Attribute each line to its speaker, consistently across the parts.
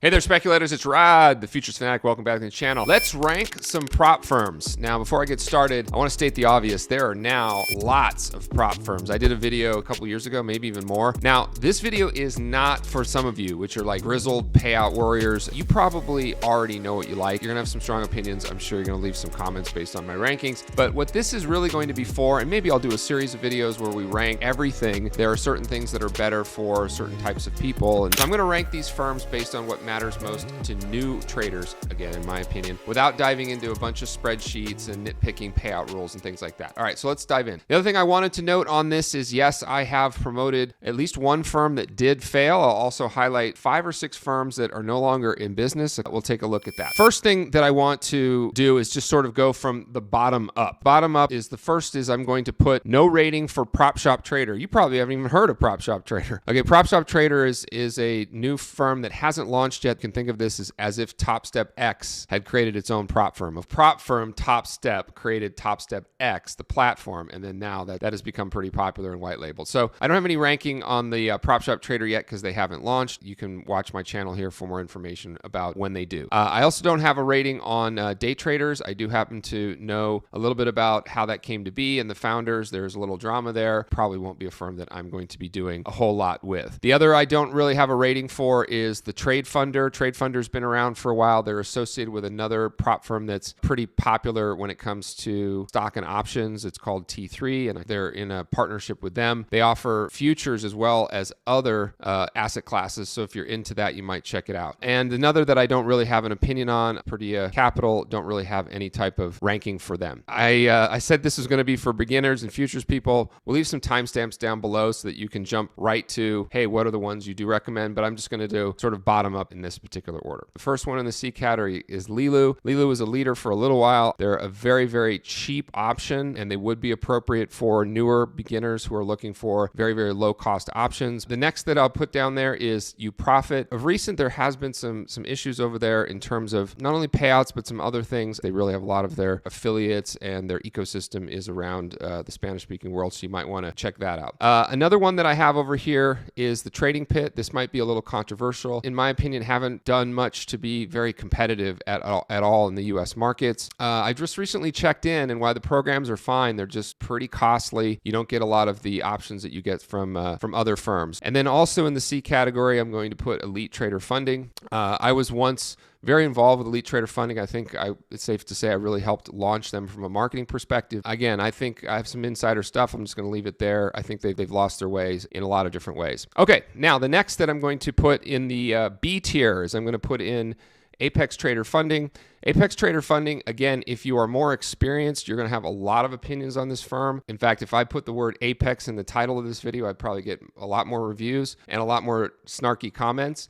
Speaker 1: Hey there, speculators. It's Rod, the Futures Fanatic. Welcome back to the channel. Let's rank some prop firms. Now, before I get started, I want to state the obvious. There are now lots of prop firms. I did a video a couple years ago, maybe even more. Now, this video is not for some of you, which are like grizzled payout warriors. You probably already know what you like. You're going to have some strong opinions. I'm sure you're going to leave some comments based on my rankings. But what this is really going to be for, and maybe I'll do a series of videos where we rank everything. There are certain things that are better for certain types of people. And so I'm going to rank these firms based on what matters most to new traders, again, in my opinion, without diving into a bunch of spreadsheets and nitpicking payout rules and things like that. All right, so let's dive in. The other thing I wanted to note on this is, yes, I have promoted at least one firm that did fail. I'll also highlight 5 or 6 firms that are no longer in business. We'll take a look at that. First thing that I want to do is just sort of go from the bottom up. Bottom up is the first is I'm going to put no rating for Prop Shop Trader. You probably haven't even heard of Prop Shop Trader. Okay, Prop Shop Trader is a new firm that hasn't launched yet. You can think of this as if Top Step X had created its own prop firm. A prop firm, Top Step, created Top Step X, the platform, and then now that has become pretty popular and white labeled. So I don't have any ranking on the Prop Shop Trader yet because they haven't launched. You can watch my channel here for more information about when they do. I also don't have a rating on day traders. I do happen to know a little bit about how that came to be and the founders. There's a little drama there. Probably won't be a firm that I'm going to be doing a whole lot with. The other I don't really have a rating for is the Trade Funder. Trade Funder's been around for a while. They're associated with another prop firm that's pretty popular when it comes to stock and options. It's called T3, and they're in a partnership with them. They offer futures as well as other asset classes. So if you're into that, you might check it out. And another that I don't really have an opinion on, Perdia Capital, don't really have any type of ranking for them. I said this is going to be for beginners and futures people. We'll leave some timestamps down below so that you can jump right to, hey, what are the ones you do recommend? But I'm just going to do sort of bottom up in this particular order. The first one in the C category is Lilu. Lilu was a leader for a little while. They're a very, very cheap option, and they would be appropriate for newer beginners who are looking for very, very low cost options. The next that I'll put down there is UProfit. Of recent, there has been some issues over there in terms of not only payouts, but some other things. They really have a lot of their affiliates, and their ecosystem is around the Spanish-speaking world, so you might want to check that out. Another one that I have over here is the Trading Pit. This might be a little controversial. In my opinion, haven't done much to be very competitive at all in the US markets. I just recently checked in, and while the programs are fine, they're just pretty costly. You don't get a lot of the options that you get from other firms. And then also in the C category, I'm going to put Elite Trader Funding. I was once very involved with Elite Trader Funding. I think it's safe to say I really helped launch them from a marketing perspective. Again, I think I have some insider stuff. I'm just going to leave it there. I think they've lost their ways in a lot of different ways. Okay, now the next that I'm going to put in the B tier is I'm going to put in Apex Trader Funding. Apex Trader Funding, again, if you are more experienced, you're going to have a lot of opinions on this firm. In fact, if I put the word Apex in the title of this video, I'd probably get a lot more reviews and a lot more snarky comments.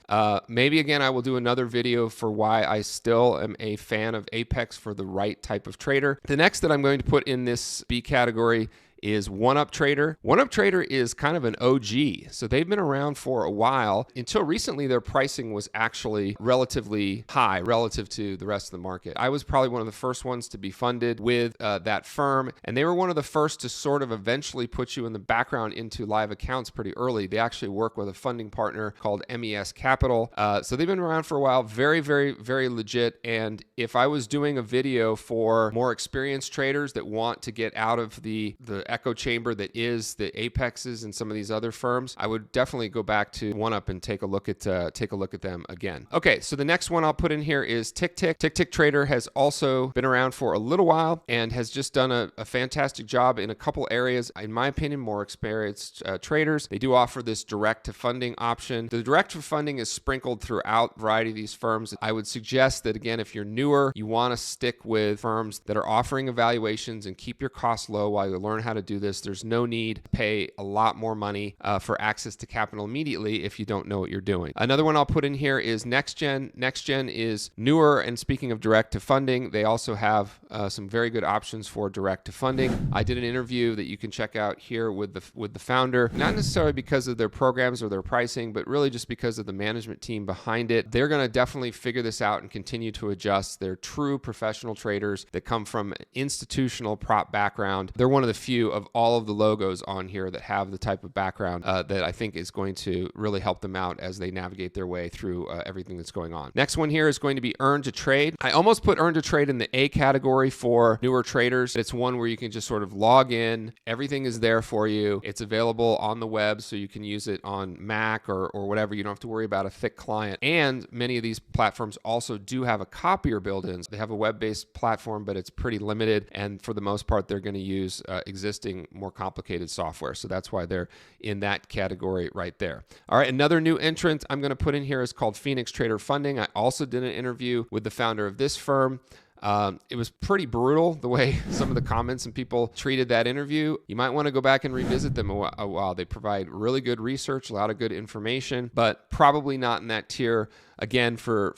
Speaker 1: Maybe, again, I will do another video for why I still am a fan of Apex for the right type of trader. The next that I'm going to put in this B category is One-Up Trader. One-Up Trader is kind of an OG. So they've been around for a while. Until recently, their pricing was actually relatively high relative to the rest of the market. I was probably one of the first ones to be funded with that firm, and they were one of the first to sort of eventually put you in the background into live accounts pretty early. They actually work with a funding partner called MES Capital. So they've been around for a while. Very, very, very legit. And if I was doing a video for more experienced traders that want to get out of the echo chamber that is the Apexes and some of these other firms, I would definitely go back to One-Up and take a look at them again. Okay, so the next one I'll put in here is TickTick. TickTick Trader has also been around for a little while and has just done a fantastic job in a couple areas. In my opinion, more experienced traders. They do offer this direct to funding option. The direct to funding is sprinkled throughout a variety of these firms. I would suggest that, again, if you're newer, you want to stick with firms that are offering evaluations and keep your costs low while you learn how to do this. There's no need to pay a lot more money for access to capital immediately if you don't know what you're doing. Another one I'll put in here is NextGen. NextGen is newer, and speaking of direct to funding, they also have some very good options for direct to funding. I did an interview that you can check out here with the founder, not necessarily because of their programs or their pricing, but really just because of the management team behind it. They're going to definitely figure this out and continue to adjust. They're true professional traders that come from an institutional prop background. They're one of the few view of all of the logos on here that have the type of background that I think is going to really help them out as they navigate their way through everything that's going on. Next one here is going to be Earn to Trade. I almost put Earn to Trade in the A category for newer traders. It's one where you can just sort of log in. Everything is there for you. It's available on the web, so you can use it on Mac or whatever. You don't have to worry about a thick client. And many of these platforms also do have a copier built-in. They have a web-based platform, but it's pretty limited. And for the most part, they're going to use existing, more complicated software. So that's why they're in that category right there. All right, another new entrant I'm going to put in here is called Phoenix Trader Funding. I also did an interview with the founder of this firm. It was pretty brutal the way some of the comments and people treated that interview. You might want to go back and revisit them a while. They provide really good research, a lot of good information, but probably not in that tier, again, for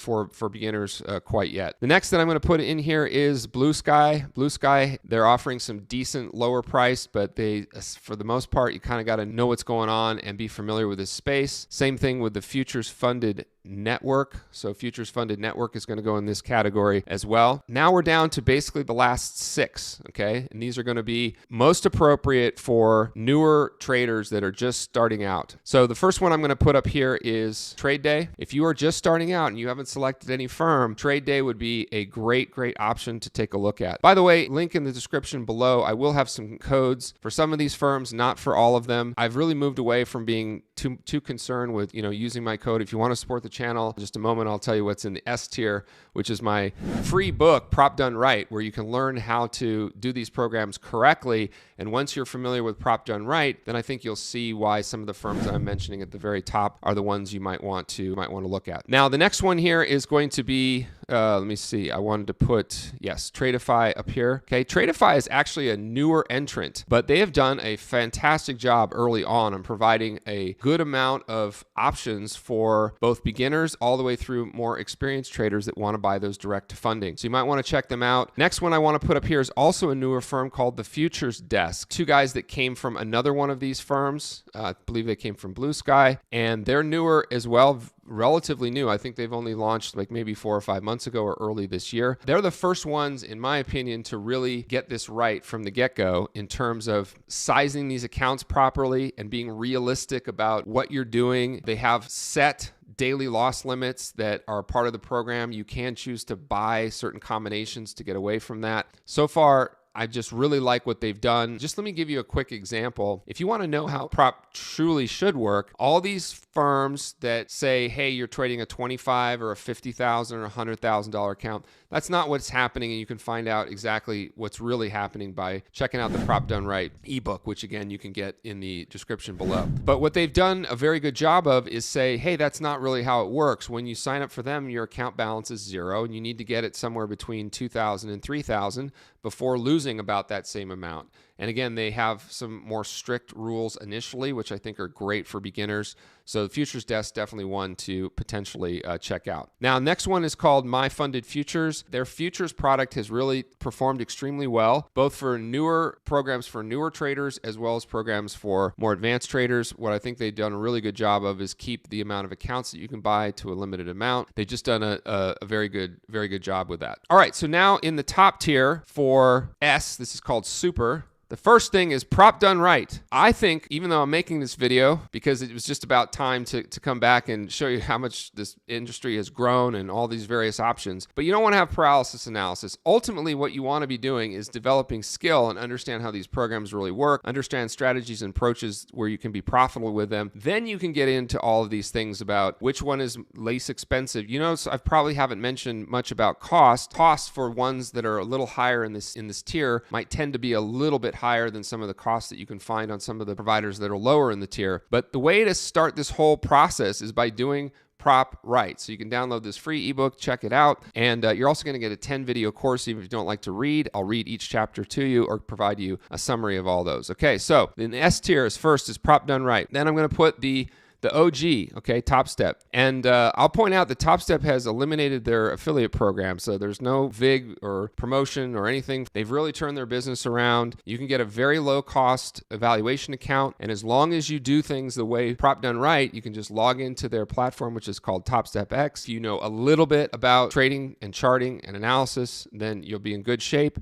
Speaker 1: beginners quite yet. The next that I'm going to put in here is Blue Sky. Blue Sky, they're offering some decent lower price, but they, for the most part, you kind of got to know what's going on and be familiar with this space. Same thing with the Futures Funded Network. So Futures Funded Network is going to go in this category as well. Now we're down to basically the last 6, okay? And these are going to be most appropriate for newer traders that are just starting out. So the first one I'm going to put up here is Trade Day. If you are just starting out and you haven't selected any firm, Trade Day would be a great option to take a look at. By the way, link in the description below. I will have some codes for some of these firms, not for all of them. I've really moved away from being too concerned with, using my code. If you want to support the channel, in just a moment, I'll tell you what's in the S tier, which is my free book, Prop Done Right, where you can learn how to do these programs correctly. And once you're familiar with Prop Done Right, then I think you'll see why some of the firms I'm mentioning at the very top are the ones you might want to look at. Now, the next one here is going to be, let me see, I wanted to put, yes, Tradeify up here. Okay, Tradeify is actually a newer entrant, but they have done a fantastic job early on providing a good amount of options for both beginners all the way through more experienced traders that want to buy those direct to funding. So you might want to check them out. Next one I want to put up here is also a newer firm called the Futures Desk. 2 guys that came from another one of these firms. I believe they came from Blue Sky, and they're newer as well. Relatively new. I think they've only launched like maybe 4 or 5 months ago or early this year. They're the first ones, in my opinion, to really get this right from the get-go in terms of sizing these accounts properly and being realistic about what you're doing. They have set daily loss limits that are part of the program. You can choose to buy certain combinations to get away from that. So far, I just really like what they've done. Just let me give you a quick example. If you want to know how prop truly should work, all these firms that say, hey, you're trading a $25,000 or a $50,000 or $100,000 account, that's not what's happening. And you can find out exactly what's really happening by checking out the Prop Done Right ebook, which again, you can get in the description below. But what they've done a very good job of is say, hey, that's not really how it works. When you sign up for them, your account balance is 0 and you need to get it somewhere between $2,000 and $3,000 before losing about that same amount. And again, they have some more strict rules initially, which I think are great for beginners. So the Futures Desk, definitely one to potentially check out. Now, next one is called My Funded Futures. Their futures product has really performed extremely well, both for newer programs for newer traders, as well as programs for more advanced traders. What I think they've done a really good job of is keep the amount of accounts that you can buy to a limited amount. They've just done a very good job with that. All right, so now in the top tier for S, this is called Super. The first thing is Prop Done Right. I think, even though I'm making this video, because it was just about time to come back and show you how much this industry has grown and all these various options, but you don't want to have paralysis analysis. Ultimately, what you want to be doing is developing skill and understand how these programs really work, understand strategies and approaches where you can be profitable with them. Then you can get into all of these things about which one is least expensive. You notice I probably haven't mentioned much about cost. Costs for ones that are a little higher in this tier might tend to be a little bit higher than some of the costs that you can find on some of the providers that are lower in the tier. But the way to start this whole process is by doing Prop Right. So you can download this free ebook, check it out, and you're also going to get a 10 video course. Even if you don't like to read, I'll read each chapter to you or provide you a summary of all those. Okay, so in the S tier first is Prop Done Right. Then I'm going to put the the OG, okay, TopStep. And I'll point out that TopStep has eliminated their affiliate program, so there's no VIG or promotion or anything. They've really turned their business around. You can get a very low-cost evaluation account, and as long as you do things the way Prop Done Right, you can just log into their platform, which is called TopStep X. If you know a little bit about trading and charting and analysis, then you'll be in good shape.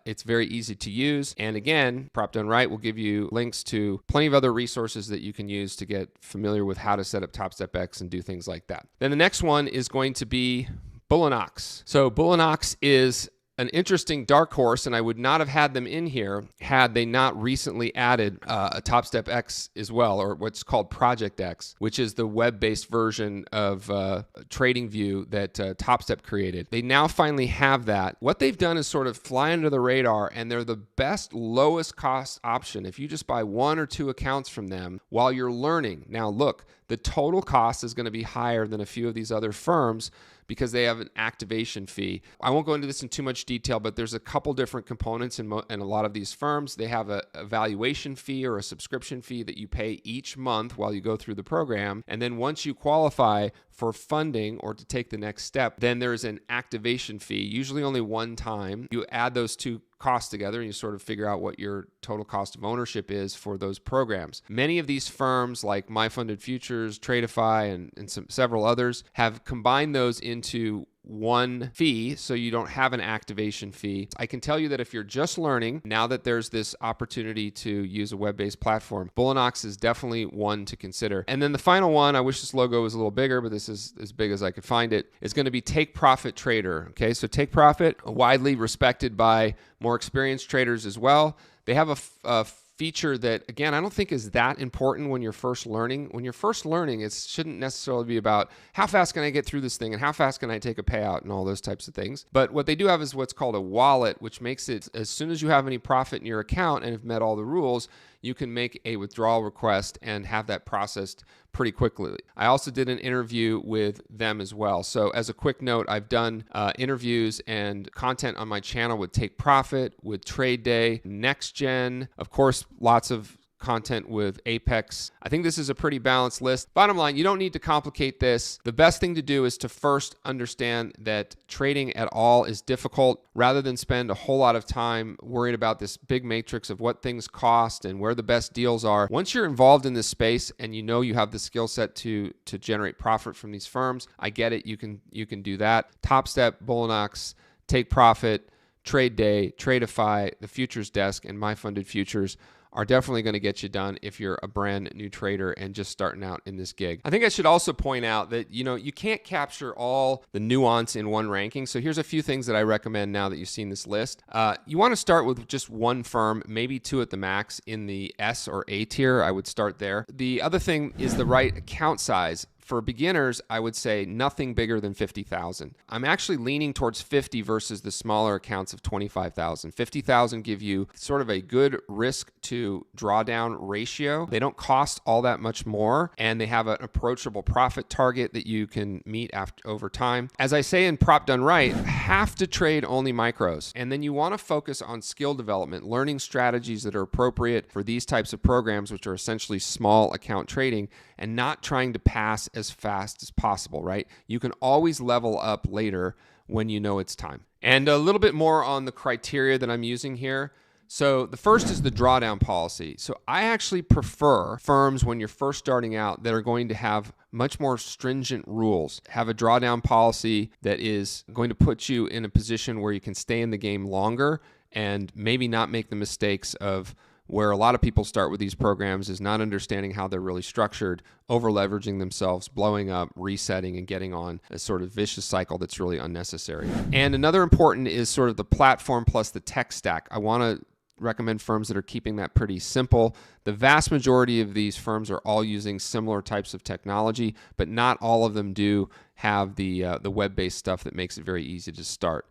Speaker 1: It's very easy to use. And again, Prop Done Right will give you links to plenty of other resources that you can use to get familiar with how to set up TopStep X and do things like that. Then the next one is going to be Bull and Ox. So Bull and Ox is an interesting dark horse, and I would not have had them in here had they not recently added a TopStep X as well, or what's called Project X, which is the web-based version of TradingView that TopStep created. They now finally have that. What they've done is sort of fly under the radar, and they're the best, lowest cost option if you just buy 1 or 2 accounts from them while you're learning. Now look, the total cost is going to be higher than a few of these other firms because they have an activation fee. I won't go into this in too much detail, but there's a couple different components in a lot of these firms. They have a valuation fee or a subscription fee that you pay each month while you go through the program. And then once you qualify for funding or to take the next step, then there's an activation fee, usually only one time. You add those two costs together and you sort of figure out what your total cost of ownership is for those programs. Many of these firms like My Funded Futures, Tradeify, and several others have combined those into one fee, so you don't have an activation fee. I can tell you that if you're just learning, now that there's this opportunity to use a web-based platform, Bull and Ox is definitely one to consider. And then the final one, I wish this logo was a little bigger, but this is as big as I could find it, is going to be Take Profit Trader. Okay, so Take Profit, widely respected by more experienced traders as well. They have a feature that, again, I don't think is that important when you're first learning. When you're first learning, it shouldn't necessarily be about how fast can I get through this thing and how fast can I take a payout and all those types of things. But what they do have is what's called a wallet, which makes it as soon as you have any profit in your account and have met all the rules, you can make a withdrawal request and have that processed pretty quickly. I also did an interview with them as well. So as a quick note, I've done interviews and content on my channel with Take Profit, with Trade Day, Next Gen, of course, lots of content with Apex. I think this is a pretty balanced list. Bottom line, you don't need to complicate this. The best thing to do is to first understand that trading at all is difficult rather than spend a whole lot of time worried about this big matrix of what things cost and where the best deals are. Once you're involved in this space and you know you have the skill set to generate profit from these firms, I get it. You can do that. TopStep, Bull and Ox, Take Profit, Trade Day, Tradeify, the Futures Desk, and My Funded Futures are definitely going to get you done if you're a brand new trader and just starting out in this gig. I think I should also point out that, you can't capture all the nuance in one ranking. So here's a few things that I recommend now that you've seen this list. You want to start with just one firm, maybe 2 at the max in the S or A tier. I would start there. The other thing is the right account size. For beginners, I would say nothing bigger than 50,000. I'm actually leaning towards 50 versus the smaller accounts of 25,000. 50,000 give you sort of a good risk to drawdown ratio. They don't cost all that much more, and they have an approachable profit target that you can meet over time. As I say in Prop Done Right, have to trade only micros. And then you want to focus on skill development, learning strategies that are appropriate for these types of programs, which are essentially small account trading, and not trying to pass as fast as possible, right? You can always level up later when you know it's time. And a little bit more on the criteria that I'm using here. So the first is the drawdown policy. So I actually prefer firms when you're first starting out that are going to have much more stringent rules, have a drawdown policy that is going to put you in a position where you can stay in the game longer and maybe not make the mistakes of where a lot of people start with these programs is not understanding how they're really structured, over leveraging themselves, blowing up, resetting, and getting on a sort of vicious cycle that's really unnecessary. And another important is sort of the platform plus the tech stack. I want to recommend firms that are keeping that pretty simple. The vast majority of these firms are all using similar types of technology, but not all of them do have the web-based stuff that makes it very easy to start.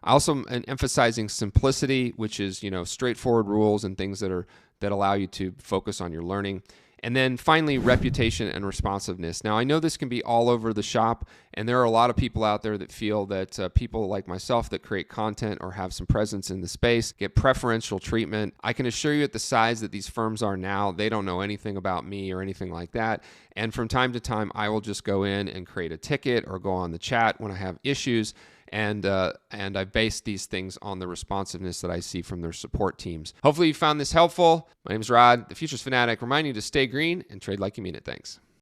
Speaker 1: I also am emphasizing simplicity, which is straightforward rules and things that allow you to focus on your learning. And then finally, reputation and responsiveness. Now, I know this can be all over the shop, and there are a lot of people out there that feel that people like myself that create content or have some presence in the space get preferential treatment. I can assure you at the size that these firms are now, they don't know anything about me or anything like that. And from time to time, I will just go in and create a ticket or go on the chat when I have issues. And I base these things on the responsiveness that I see from their support teams. Hopefully you found this helpful. My name is Rod, the Futures Fanatic, reminding you to stay green and trade like you mean it. Thanks.